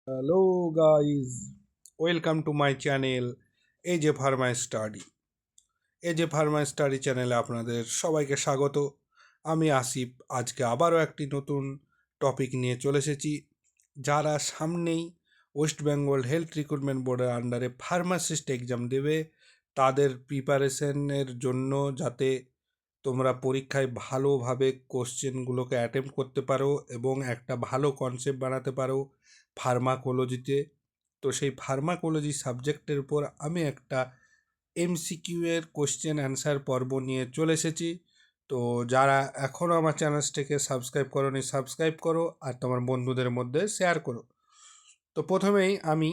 Hello guys, welcome to my channel AJ Pharma Study. AJ Pharma Study চ্যানেলে আপনাদের সবাইকে স্বাগত। আমি আসিফ। আজকে আবারও একটি নতুন টপিক নিয়ে চলে এসেছি। যারা সামনেই ওয়েস্ট বেঙ্গল হেলথ রিক্রুটমেন্ট বোর্ডের আন্ডারে ফার্মাসিস্ট এক্সাম দেবে তাদের প্রিপারেশনের জন্য, যাতে তোমরা পরীক্ষায় ভালোভাবে কোশ্চেনগুলোকে অ্যাটেম্প করতে পারো এবং একটা ভালো কনসেপ্ট বানাতে পারো ফার্মাকোলজিতে। তো সেই ফার্মাকোলজি সাবজেক্টের উপর আমি একটা এমসিকিউ এর কোশ্চেন অ্যান্সার পর্ব নিয়ে চলে এসেছি। তো যারা এখনও আমার চ্যানেলটিকে সাবস্ক্রাইব করোনি, সাবস্ক্রাইব করো আর তোমার বন্ধুদের মধ্যে শেয়ার করো। তো প্রথমেই আমি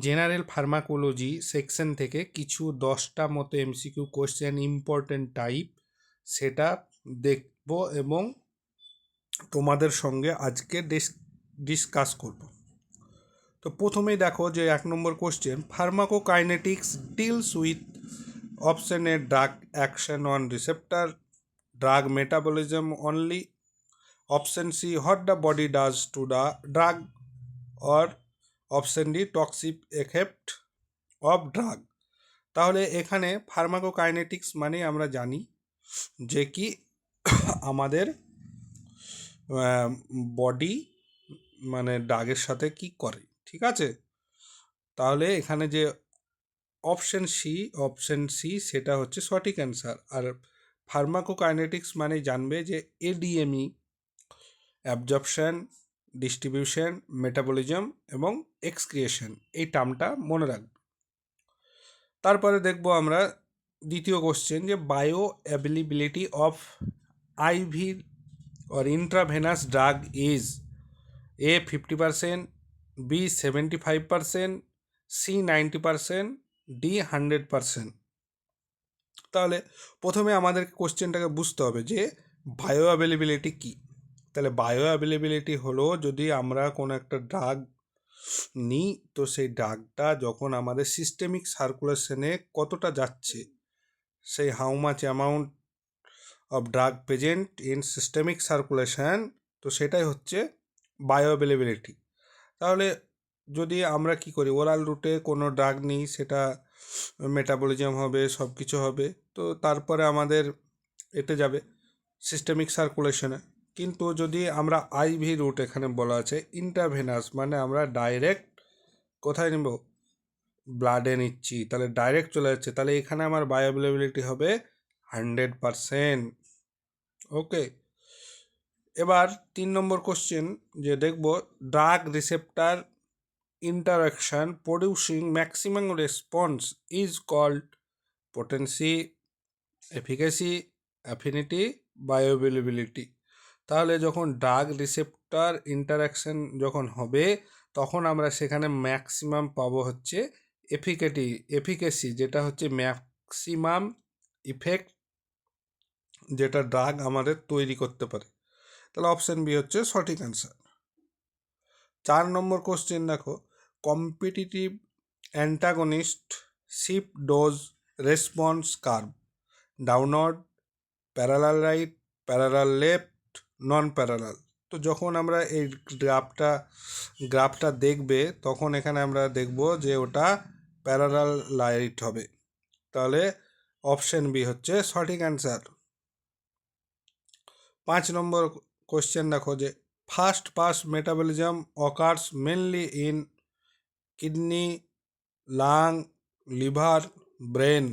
জেনারেল ফার্মাকোলজি সেকশন থেকে কিছু 10টা মতো এমসিকিউ কোশ্চেন ইম্পর্টেন্ট টাইপ সেটা দেখব এবং তোমাদের সঙ্গে আজকে ডিসকাস করব। তো প্রথমেই দেখো যে 1 number question, pharmacokinetics deals with option A drug action on receptor, drug metabolism only, option C what the body does to the drug, or option D toxic effect of drug. তাহলে এখানে pharmacokinetics মানে আমরা জানি যে কি আমাদের body মানে ড্রাগের সাথে কি করে, ঠিক আছে। তাহলে এখানে যে অপশন সি সেটা হচ্ছে সঠিক অ্যান্সার। আর ফার্মাকোকাইনেটিক্স মানে জানবে যে এডিএমই, অ্যাবজর্পশন, ডিস্ট্রিবিউশন, মেটাবলিজম এবং এক্সক্রিয়েশন, এই টার্মটা মনে রাখবে। তারপরে দেখব আমরা দ্বিতীয় কোশ্চেন যে bioavailability of IV or intravenous drug is A 50%, B 75%, C 90%, D 100%। তাহলে প্রথমে আমাদের কোশ্চেনটাকে বুঝতে হবে যে বায়ো অ্যাভেলেবিলিটি কী। তাহলে বায়ো অ্যাভেলেবিলিটি হলো যদি আমরা কোনো একটা ড্রাগ নিই তো সেই ড্রাগটা যখন আমাদের সিস্টেমিক সার্কুলেশনে কতটা যাচ্ছে, সেই how much amount of drug present in systemic circulation, তো সেটাই হচ্ছে বায়ো অ্যাভেলেবিলিটি। তাহলে যদি আমরা কি করি, ওরাল রুটে কোনো ড্রাগ নিই, সেটা মেটাবলিজম হবে, সব কিছু হবে, তো তারপরে আমাদের এতে যাবে সিস্টেমিক সার্কুলেশনে। কিন্তু যদি আমরা আইভি রুট, এখানে বলা আছে ইন্টারভেনাস, মানে আমরা ডাইরেক্ট কোথায় নেব, ব্লাডে নিচ্ছি, তাহলে ডাইরেক্ট চলে যাচ্ছে, তাহলে এখানে আমার বায়োঅ্যাভেলেবিলিটি হবে 100%। ওকে, এবার 3 নম্বর কোশ্চেন যে দেখব, drug receptor interaction producing maximum response is called potency, efficacy, affinity, bioavailability। তাহলে যখন ড্রাগ রিসেপ্টার ইন্টারাকশন যখন হবে তখন আমরা সেখানে ম্যাক্সিমাম পাবো হচ্ছে এফিকেসি, যেটা হচ্ছে ম্যাক্সিমাম ইফেক্ট যেটা ড্রাগ আমাদের তৈরি করতে পারে। তাহলে অপশন বি হচ্ছে সঠিক অ্যান্সার। 4 নম্বর কোশ্চেন দেখো, competitive antagonist shift dose response curve downward, parallel right, parallel left, non parallel. তো যখন আমরা এই গ্রাফটা দেখবে তখন এখানে আমরা দেখব যে ওটা প্যারালাল রাইট হবে। তাহলে অপশন বি হচ্ছে সঠিক অ্যান্সার। 5 নম্বর কোশ্চেন দেখো যে first pass metabolism occurs mainly in kidney, lung, liver, brain.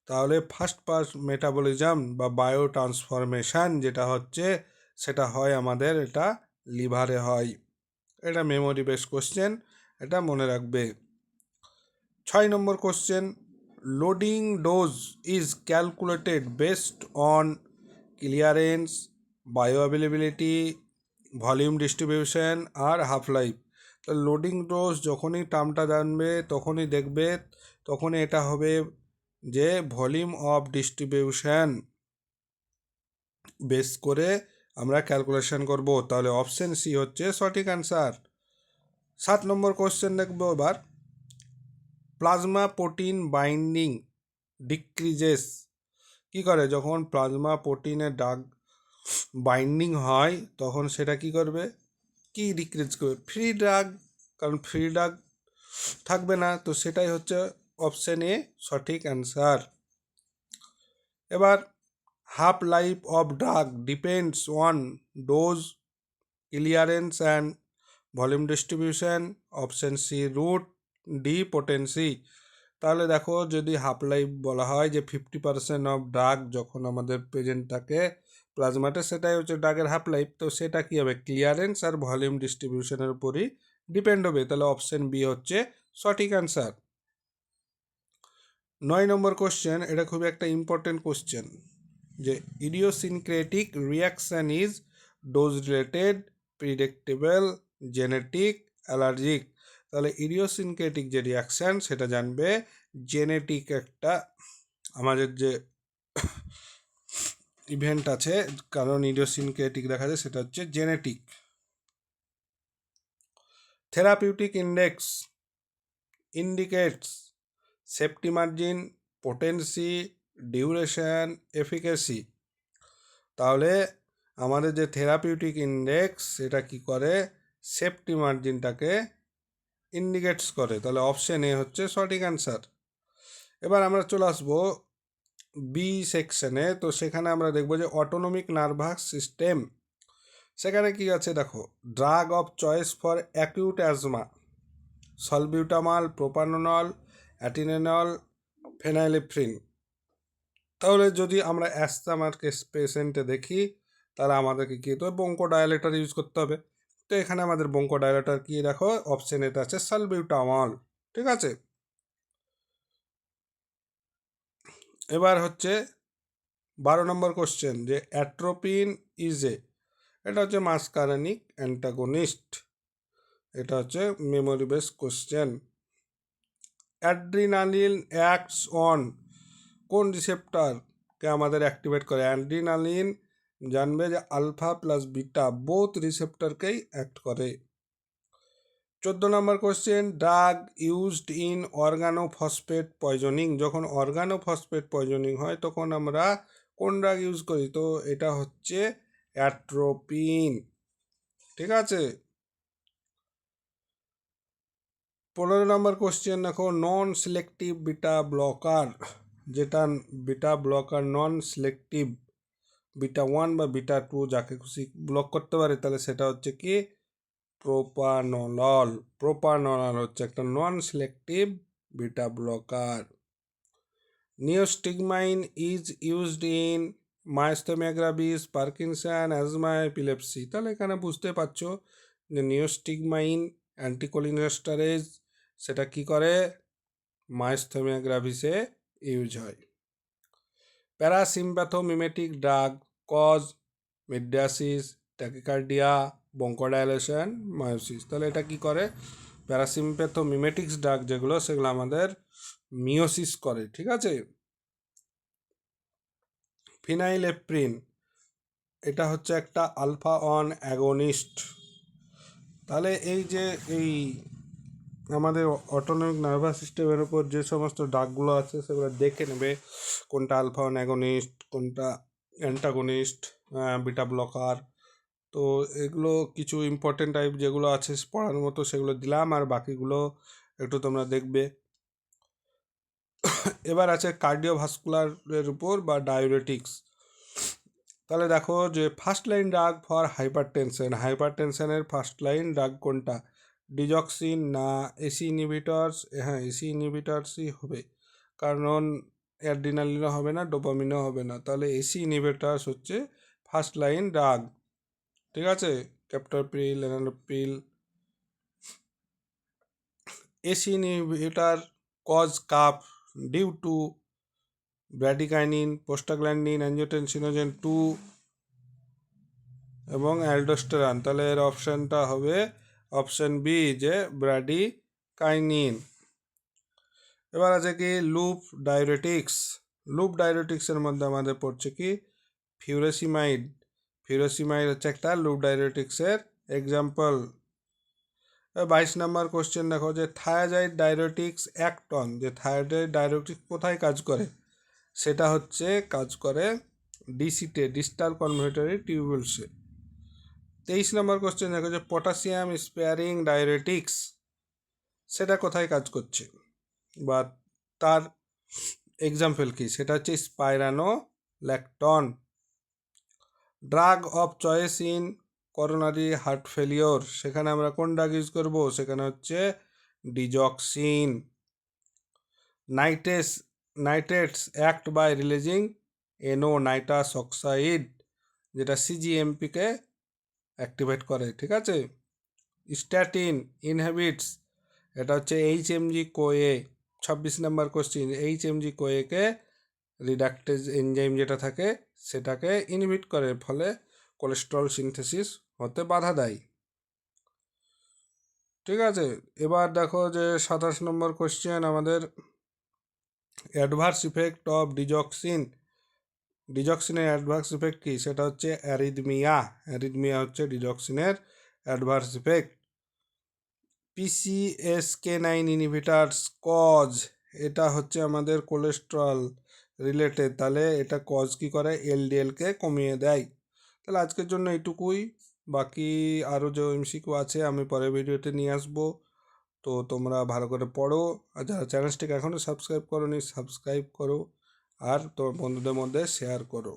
তাহলে ফার্স্ট পাস মেটাবলিজম বা বায়ো ট্রান্সফরমেশান যেটা হচ্ছে সেটা হয় আমাদের এটা লিভারে হয়। এটা মেমোরি বেস কোশ্চেন, এটা মনে রাখবে। 6 number question, loading dose is calculated based on clearance, bio availability, volume distribution আর হাফ লাইফ। তো লোডিং ডোজ যখনই টার্মটা জানবে তখনই দেখবে, তখনই এটা হবে যে ভলিউম অফ ডিস্ট্রিবিউশন বেস করে আমরা ক্যালকুলেশন করব। তাহলে অপশন সি হচ্ছে সঠিক অ্যান্সার। 7 নম্বর কোশ্চেন দেখবো এবার, প্লাজমা প্রোটিন বাইন্ডিং ডিক্রিজেস। কি করে, যখন প্লাজমা প্রোটিনের ড্রাগ বাইন্ডিং হয় তখন সেটা কি করবে, কি ডিক্রিজ করবে? ফ্রি ড্রাগ, কারণ ফ্রি ড্রাগ থাকবে না, তো সেটাই হচ্ছে অপশন এ সঠিক অ্যান্সার। এবার half life of drug depends on dose, clearance and volume distribution. Option C route, D potency। তাহলে দেখো, যদি হাফ লাইফ বলা হয় যে 50% অফ ড্রাগ যখন আমাদের প্রেজেন্ট থাকে প্লাজমাতে, সেটাই হচ্ছে ড্রাগের হাফ লাইফ, তো সেটা কি হবে? ক্লিয়ারেন্স আর ভলিউম ডিস্ট্রিবিউশনের উপরই ডিপেন্ড হবে। তাহলে অপশন বি হচ্ছে সঠিক অ্যান্সার। 9 নম্বর কোশ্চেন, এটা খুবই একটা ইম্পর্টেন্ট কোশ্চেন, যে idiosyncratic reaction is dose related, predictable, genetic, allergic. তাহলে ইডিওসিনক্রেটিক যে রিয়াকশান সেটা জানবে জেনেটিক একটা আমাদের যে ইভেন্ট আছে, কারণ ইডিওসিনক্রেটিক দেখা যায় সেটা হচ্ছে genetic. Therapeutic index indicates safety margin, potency, duration, efficacy. তাহলে আমাদের যে থেরাপিউটিক ইন্ডেক্স সেটা কি করে? সেফটি মার্জিনটাকে ইন্ডিকেটস করে। তাহলে অপশন এ হচ্ছে সঠিক অ্যান্সার। এবার আমরা চলে আসবো বি সেকশনে। তো সেখানে আমরা দেখবো যে অটোনমিক নার্ভাস সিস্টেম, সেখানে কি আছে দেখো, drug of choice for acute asthma, salbutamol, propranolol, atenolol, phenylephrine. তাহলে যদি আমরা অ্যাস্থামার পেশেন্টে দেখি, তাহলে আমাদেরকে কী হতে হবে? ব্রঙ্কোডায়ালেটর ইউজ করতে হবে। তো এখানে আমাদের ব্রঙ্কোডায়ালেটর কি দেখো, অপশন এতে আছে সালবিউটামল। ঠিক আছে, এবার হচ্ছে 12 নম্বর কোশ্চেন, যে অ্যাট্রোপিন ইজ এ, এটা হচ্ছে মাসকারেনিক অ্যান্টাগনিস্ট। এটা হচ্ছে memory base question. Adrenaline acts on, কোন রিসেপ্টরকে আমাদের অ্যাক্টিভেট করে? অ্যাড্রিনালিন জানবে যে আলফা প্লাস বিটা বোথ রিসেপ্টরকেই অ্যাক্ট করে। 14 number question, drug used in organophosphate poisoning, যখন অর্গানোফসফেট পয়জনিং হয় তখন আমরা কোন ড্রাগ ইউজ করি? তো এটা হচ্ছে অ্যাট্রোপিন। ঠিক আছে, 15 নম্বর কোশ্চেন দেখো, নন সিলেক্টিভ বিটা ব্লকার, যেটা বিটা ব্লকার নন সিলেক্টিভ, বিটা 1 বা বিটা 2 যাকে খুশি ব্লক করতে পারে, তাহলে সেটা হচ্ছে কি? প্রোপানল। প্রোপানল হচ্ছে একটা non selective beta blocker. Neostigmine is used in myasthenia gravis, Parkinson, asthma, epilepsy. তাহলে এখানে বুঝতে পারছো যে নিওস্টিগমাইন অ্যান্টিকোলিনেস্টারেজ, সেটা কি করে? মাইস্থেমিয়া গ্রাভিসে ইউজ হয়। প্যারাসিম্প্যাথোমিমেটিক ড্রাগ কজ মিডিয়াসিস, ট্যাকিকার্ডিয়া, ব্রঙ্কোডাইলেশন, মায়োসিস। তাহলে এটা কি করে? প্যারাসিম্প্যাথোমিমেটিক্স ড্রাগ যেগুলো, সেগুলো আমাদের মিওসিস করে। ঠিক আছে, ফিনাইলেফ্রিন, এটা হচ্ছে একটা আলফা অন অ্যাগনিস্ট। তাহলে এই যে এই আমাদের অটোনমিক নার্ভাস সিস্টেমের উপর যে সমস্ত ড্রাগগুলো আছে সেগুলো দেখে নেবে, কোনটা আলফা অন অ্যাগনিস্ট, কোনটা অ্যান্টাগনিস্ট, বিটা ব্লকার। তো এগুলো কিছু ইম্পর্টেন্ট টাইপ যেগুলো আছে পড়ার মতো সেগুলো দিলাম, আর বাকিগুলো একটু তোমরা দেখবে। এবার আছে কার্ডিওভাস্কুলারের উপর বা ডায়োরেটিক্স। তাহলে দেখো যে ফার্স্ট লাইন ড্রাগ ফর হাইপার টেনশনের ফার্স্ট লাইন ড্রাগ কোনটা? ডিজক্সিন না এসি ইনহিবিটরস? হ্যাঁ, এসি ইনহিবিটরসই হবে, কারণ অ্যাড্রিনালিনও হবে না, ডোপামিনও হবে না। তাহলে এসি ইনহিবিটরস হচ্ছে ফার্স্ট লাইন ড্রাগ। ঠিক আছে, captopril, enalapril. ACE inhibitor cause cough due to bradykinin, prostaglandin, angiotensinogen 2 এবং অ্যালডোস্টেরন। তাহলে এর অপশানটা হবে অপশান বি, যে ব্র্যাডিকাইনিন। এবার আছে কি লুপ ডায়োরেটিক্স। লুপ ডায়োরেটিক্সের মধ্যে আমাদের পড়ছে কি? ফিউরেসিমাইড। ফিউরেসিমাইড হচ্ছে একটা লুপ ডায়োরেটিক্সের এক্সাম্পল। 22 নম্বর কোশ্চেন দেখো, যে থায়াজাইড ডায়োরেটিক্স অ্যাক্ট অন, যে থায়াজাইড ডায়োরেটিক্স কোথায় কাজ করে? সেটা হচ্ছে কাজ করে ডিসিতে, ডিস্টাল কনভর্টারি টিউবুলসে। 23 নম্বর কোশ্চেন দেখো যে পটাশিয়াম স্পেয়ারিং ডায়োরেটিক্স সেটা কোথায় কাজ করছে বা তার এক্সাম্পল কি, সেটা হচ্ছে spironolactone. Drug of choice in coronary heart failure, সেখানে আমরা কোন ড্রাগ ইউজ করব, সেখানে হচ্ছে digoxin. Nitrates act by releasing NO nitrous oxide, যেটা সিজিএমপিকে অ্যাক্টিভেট করে, ঠিক আছে। স্ট্যাটিন ইনহিবিটস, এটা হচ্ছে এইচএমজি কোএ। 26 নম্বর কোশ্চিন, এইচএমজি কোএকে রিডাকটেজ এনজাইম যেটা থাকে সেটাকে ইনহিবিট করে, ফলে কোলেস্ট্রল সিনথেসিস হতে বাধা দেয়, ঠিক আছে। এবার দেখো যে 27 নম্বর কোশ্চেন আমাদের অ্যাডভার্স ইফেক্ট অফ ডিজক্সিনের অ্যাডভার্স ইফেক্ট কি, সেটা হচ্ছে অ্যারিদমিয়া হচ্ছে ডিজক্সিনের adverse effect. PCSK9 inhibitors cause, এটা হচ্ছে আমাদের কোলেস্ট্রল রিলেটেড, তাহলে এটা কজ কি করে, এলডিএলকে কমিয়ে দেয়। তাহলে আজকের জন্য এইটুকুই, বাকি আরও যে এমসিকিউ আছে আমি পরের ভিডিওতে নিয়ে আসবো। তো তোমরা ভালো করে পড়ো, আর যারা চ্যানেলটিকে এখনও সাবস্ক্রাইব করোনি সাবস্ক্রাইব করো, আর তোর বন্ধুদের মধ্যে শেয়ার করো।